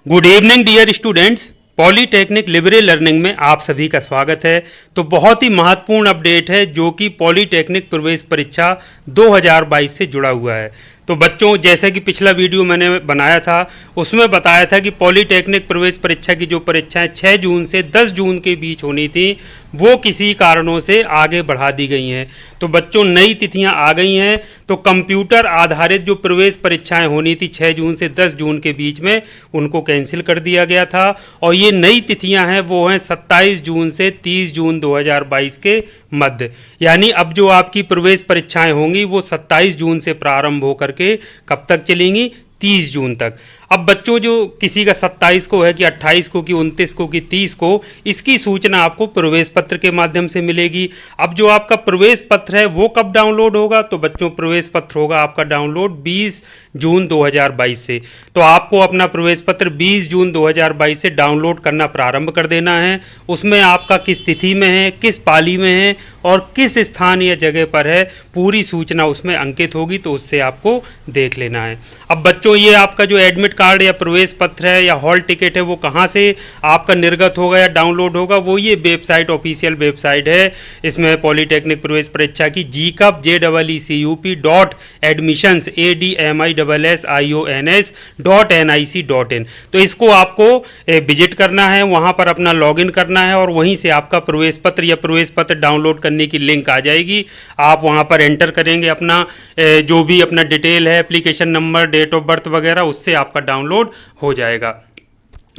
Good evening dear students. Polytechnic liberal learning में आप सभी का स्वागत है। तो बहुत ही महत्वपूर्ण अपडेट है जो कि पॉलीटेक्निक प्रवेश परीक्षा 2022 से जुड़ा हुआ है। तो बच्चों, जैसे कि पिछला वीडियो मैंने बनाया था उसमें बताया था कि पॉलीटेक्निक प्रवेश परीक्षा की जो परीक्षाएं 6 जून से 10 जून के बीच होनी थी वो किसी कारणों से आगे बढ़ा दी गई हैं। तो बच्चों, नई तिथियां आ गई हैं। तो कंप्यूटर आधारित जो प्रवेश परीक्षाएं होनी थी 6 जून से 10 जून के बीच में, उनको कैंसिल कर दिया गया था। और ये नई तिथियां हैं वो हैं 27 जून से 30 जून 2022 के मध्य। यानी अब जो आपकी प्रवेश परीक्षाएं होंगी वो 27 जून से प्रारंभ होकर के कब तक चलेंगी? 30 जून तक। अब बच्चों, जो किसी का 27 को है कि 28 को कि 29 को कि 30 को, इसकी सूचना आपको प्रवेश पत्र के माध्यम से मिलेगी। अब जो आपका प्रवेश पत्र है वो कब डाउनलोड होगा? तो बच्चों, प्रवेश पत्र होगा आपका डाउनलोड 20 जून 2022 से। तो आपको अपना प्रवेश पत्र 20 जून 2022 से डाउनलोड करना प्रारंभ कर देना है। उसमें आपका किस तिथि में है, किस पाली में है और किस स्थान या जगह पर है, पूरी सूचना उसमें अंकित होगी। तो उससे आपको देख लेना है। अब बच्चों, ये आपका जो एडमिट कार्ड या प्रवेश पत्र है या हॉल टिकट है वो कहाँ से आपका निर्गत होगा या डाउनलोड होगा? वो ये वेबसाइट, ऑफिशियल वेबसाइट है। इसमें पॉलीटेक्निक प्रवेश परीक्षा की gcup.admissions.admissions.nic.in। तो इसको आपको विजिट करना है, वहाँ पर अपना लॉगिन करना है और वहीं से आपका प्रवेश पत्र या प्रवेश पत्र डाउनलोड करने की लिंक आ जाएगी। आप वहाँ पर एंटर करेंगे अपना जो भी अपना डिटेल है, application number, date of birth वगैरह, उससे आपका डाउनलोड हो जाएगा।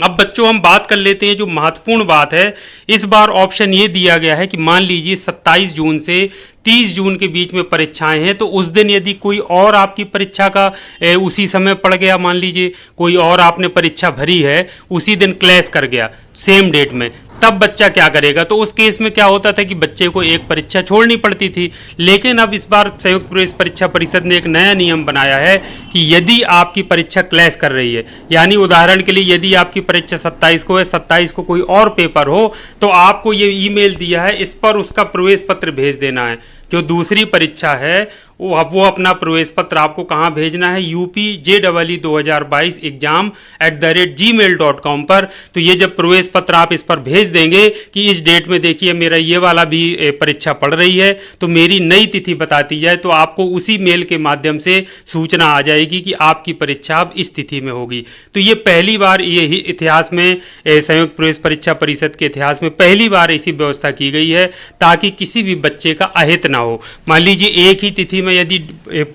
अब बच्चों, हम बात कर लेते हैं जो महत्वपूर्ण बात है। इस बार ऑप्शन ये दिया गया है कि मान लीजिए 27 जून से 30 जून के बीच में परीक्षाएं हैं, तो उस दिन यदि कोई और आपकी परीक्षा का उसी समय पड़ गया, मान लीजिए कोई और आपने परीक्षा भरी है, उसी दिन क्लैश कर गया सेम डेट में, तब बच्चा क्या करेगा? तो उस केस में क्या होता था कि बच्चे को एक परीक्षा छोड़नी पड़ती थी। लेकिन अब इस बार संयुक्त प्रवेश परीक्षा परिषद ने एक नया नियम बनाया है कि यदि आपकी परीक्षा क्लैश कर रही है, यानी उदाहरण के लिए यदि आपकी परीक्षा 27 को है, 27 को कोई और पेपर हो, तो आपको ये ईमेल दिया है, इस पर उसका प्रवेश पत्र भेज देना है। जो दूसरी परीक्षा है वो अपना प्रवेश पत्र आपको कहाँ भेजना है? UPJEE 2022 exam@gmail.com पर। तो ये जब प्रवेश पत्र आप इस पर भेज देंगे कि इस डेट में देखिए मेरा ये वाला भी परीक्षा पड़ रही है, तो मेरी नई तिथि बताती जाए, तो आपको उसी मेल के माध्यम से सूचना आ जाएगी कि आपकी परीक्षा अब इस तिथि में होगी। तो ये पहली बार, ये इतिहास में, संयुक्त प्रवेश परीक्षा परिषद के इतिहास में पहली बार ऐसी व्यवस्था की गई है ताकि किसी भी बच्चे का अहित ना हो। मान लीजिए एक ही तिथि में यदि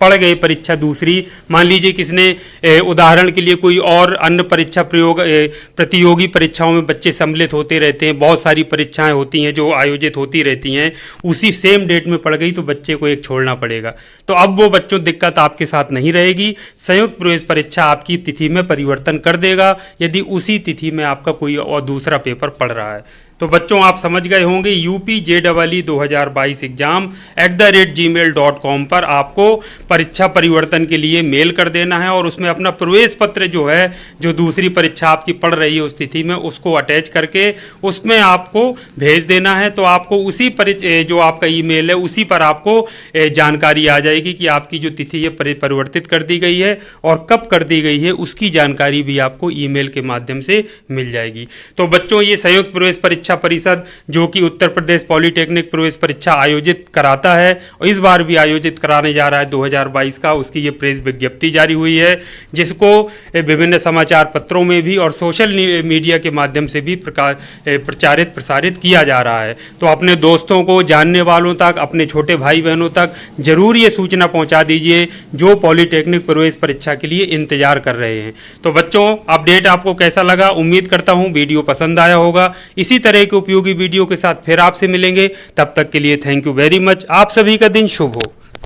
पड़ गई परीक्षा दूसरी, मान लीजिए किसने उदाहरण के लिए कोई और अन्य परीक्षा प्रतियोगी परीक्षाओं में बच्चे सम्मिलित होते रहते हैं, बहुत सारी परीक्षाएं होती हैं जो आयोजित होती रहती हैं, उसी सेम डेट में पड़ गई तो बच्चे को एक छोड़ना पड़ेगा। तो अब वो बच्चों दिक्कत आपके साथ नहीं रहेगी। संयुक्त प्रवेश परीक्षा आपकी तिथि में परिवर्तन कर देगा यदि उसी तिथि में आपका कोई और दूसरा पेपर पड़ रहा है। तो बच्चों, आप समझ गए होंगे, UPJEE 2022 exam@gmail.com पर आपको परीक्षा परिवर्तन के लिए मेल कर देना है और उसमें अपना प्रवेश पत्र जो है, जो दूसरी परीक्षा आपकी पड़ रही है उस तिथि में, उसको अटैच करके उसमें आपको भेज देना है। तो आपको उसी जो आपका ईमेल है उसी पर आपको जानकारी आ जाएगी कि आपकी जो तिथि है परिवर्तित कर दी गई है और कब कर दी गई है, उसकी जानकारी भी आपको ईमेल के माध्यम से मिल जाएगी। तो बच्चों, ये संयुक्त प्रवेश परीक्षा परिषद जो कि उत्तर प्रदेश पॉलीटेक्निक प्रवेश परीक्षा आयोजित कराता है और इस बार भी आयोजित कराने जा रहा है 2022 का, उसकी ये प्रेस विज्ञप्ति जारी हुई है, जिसको विभिन्न समाचार पत्रों में भी और सोशल मीडिया के माध्यम से भी प्रचारित प्रसारित किया जा रहा है। तो अपने दोस्तों को, जानने वालों तक, अपने छोटे भाई बहनों तक जरूर ये सूचना पहुंचा दीजिए जो पॉलीटेक्निक प्रवेश परीक्षा के लिए इंतजार कर रहे हैं। तो बच्चों, अपडेट आपको कैसा लगा? उम्मीद करता हूं वीडियो पसंद आया होगा। इसी तरह के उपयोगी वीडियो के साथ फिर आपसे मिलेंगे। तब तक के लिए थैंक यू वेरी मच। आप सभी का दिन शुभ हो।